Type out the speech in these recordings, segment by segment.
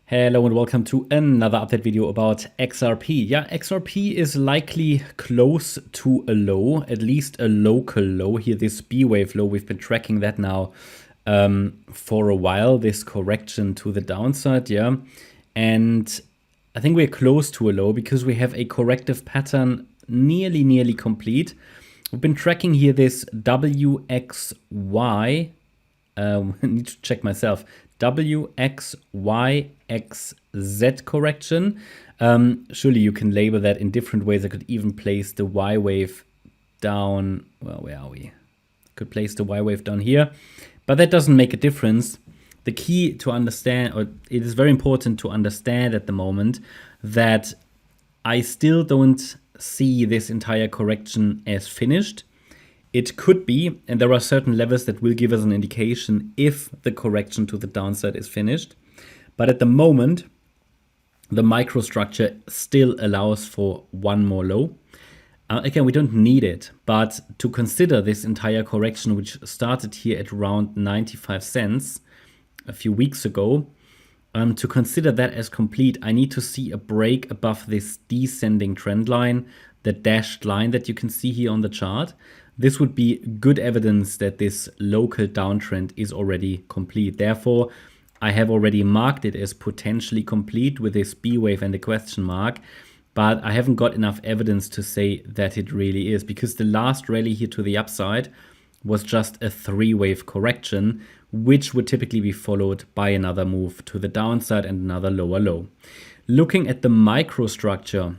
Hello and welcome to another update video about XRP. Yeah, XRP is likely close to a low, at least a local low here, this B wave low. We've been tracking that now for a while, this correction to the downside, yeah. And I think we're close to a low because we have a corrective pattern nearly complete. We've been tracking here this WXY. I need to check myself. WXYXZ correction. Surely you can label that in different ways. I could even place the Y wave down. Well, where are we? Could place the Y wave down here, but that doesn't make a difference. The key to understand, or it is very important to understand at the moment, that I still don't see this entire correction as finished. It could be, and there are certain levels that will give us an indication if the correction to the downside is finished. But at the moment, the microstructure still allows for one more low. Again, we don't need it, but to consider this entire correction, which started here at around 95 cents a few weeks ago, to consider that as complete, I need to see a break above this descending trend line, the dashed line that you can see here on the chart. This would be good evidence that this local downtrend is already complete. Therefore, I have already marked it as potentially complete with this B wave and a question mark, but I haven't got enough evidence to say that it really is, because the last rally here to the upside was just a three-wave correction, which would typically be followed by another move to the downside and another lower low. Looking at the microstructure,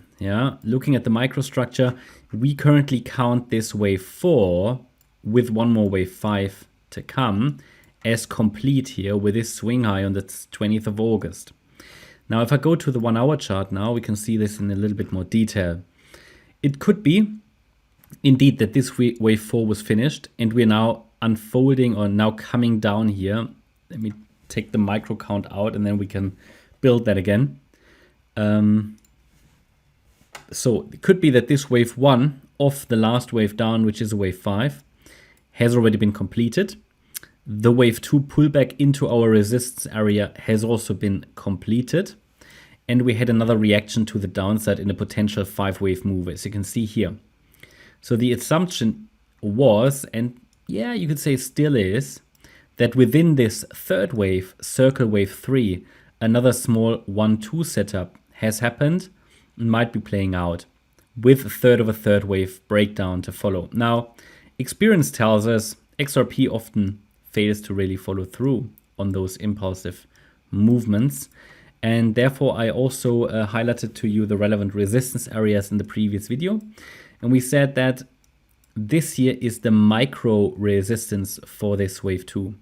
we currently count this wave 4 with one more wave 5 to come as complete here with this swing high on the 20th of August. Now, if I go to the 1 hour chart now, we can see this in a little bit more detail. It could be indeed that this wave 4 was finished and we're now unfolding or now coming down here. Let me take the micro count out and then we can build that again. So it could be that this wave 1 of the last wave down, which is a wave 5, has already been completed. The wave 2 pullback into our resistance area has also been completed. And we had another reaction to the downside in a potential 5-wave move, as you can see here. So the assumption was, and yeah, you could say still is, that within this third wave, circle wave 3, another small 1-2 setup has happened and might be playing out with a third of a third wave breakdown to follow. Now, experience tells us XRP often fails to really follow through on those impulsive movements. And therefore, I also highlighted to you the relevant resistance areas in the previous video. And we said that this here is the micro resistance for this wave 2.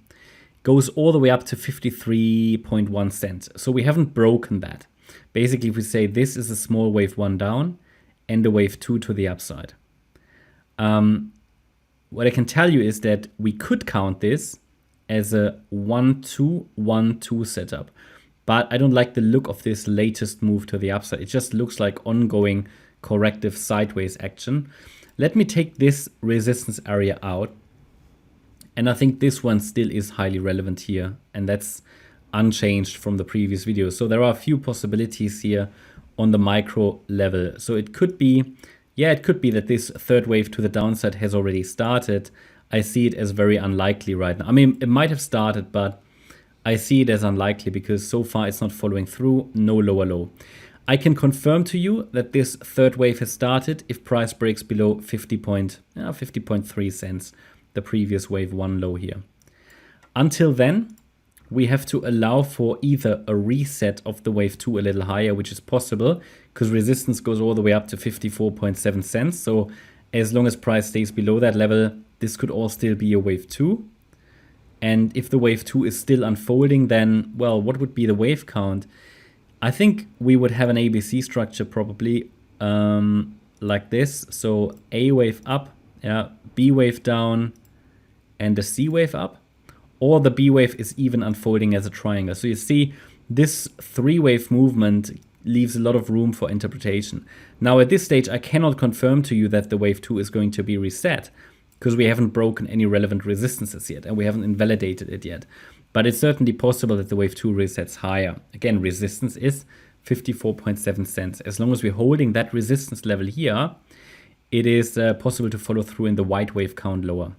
Goes all the way up to 53.1 cents. So we haven't broken that. Basically, if we say this is a small wave 1 down and a wave 2 to the upside. What I can tell you is that we could count this as a 1-2-1-2 setup. But I don't like the look of this latest move to the upside. It just looks like ongoing corrective sideways action. Let me take this resistance area out. And I think this one still is highly relevant here. And that's unchanged from the previous video. So there are a few possibilities here on the micro level. So it could be, it could be that this third wave to the downside has already started. I see it as very unlikely right now. I mean, it might have started, but I see it as unlikely because so far it's not following through, no lower low. I can confirm to you that this third wave has started if price breaks below 50.3 cents, the previous wave 1 low here. Until then, we have to allow for either a reset of the wave 2 a little higher, which is possible because resistance goes all the way up to 54.7 cents. So as long as price stays below that level, this could all still be a wave 2. And if the wave 2 is still unfolding, then, well, what would be the wave count? I think we would have an ABC structure probably like this. So A wave up, B wave down, and a C wave up. Or the B wave is even unfolding as a triangle. So you see, this 3-wave movement leaves a lot of room for interpretation. Now at this stage, I cannot confirm to you that the wave 2 is going to be reset because we haven't broken any relevant resistances yet and we haven't invalidated it yet. But it's certainly possible that the wave 2 resets higher. Again, resistance is 54.7 cents. As long as we're holding that resistance level here, it is possible to follow through in the white wave count lower.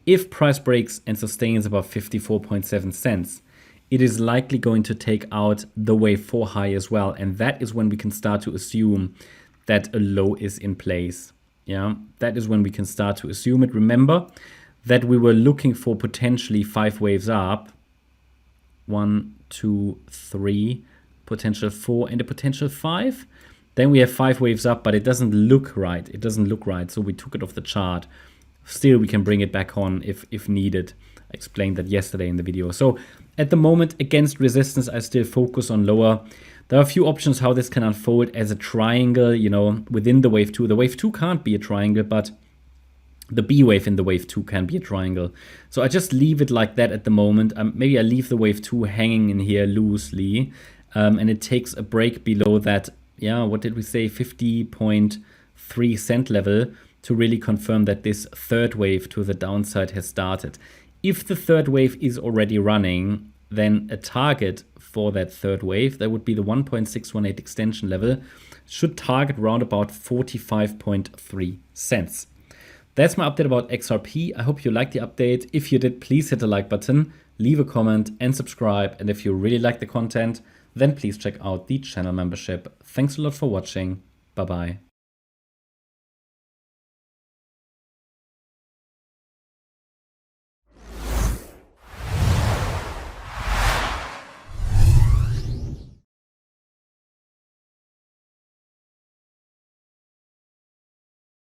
If price breaks and sustains above 54.7 cents, it is likely going to take out the wave 4 high as well. And that is when we can start to assume that a low is in place. Yeah, that is when we can start to assume it. Remember that we were looking for potentially 5 waves up. 1, 2, 3, potential 4, and a potential 5. Then we have 5 waves up, but it doesn't look right. It doesn't look right, so we took it off the chart. Still, we can bring it back on if needed. I explained that yesterday in the video. So at the moment, against resistance, I still focus on lower. There are a few options how this can unfold as a triangle, you know, within the wave 2. The wave 2 can't be a triangle, but the B wave in the wave 2 can be a triangle. So I just leave it like that at the moment. Maybe I leave the wave 2 hanging in here loosely, and it takes a break below that, yeah, what did we say, 50.3 cent level to really confirm that this third wave to the downside has started. If the third wave is already running, then a target for that third wave, that would be the 1.618 extension level, should target round about 45.3 cents. That's my update about XRP. I hope you liked the update. If you did, please hit the like button, leave a comment and subscribe. And if you really like the content, then please check out the channel membership. Thanks a lot for watching. Bye-bye.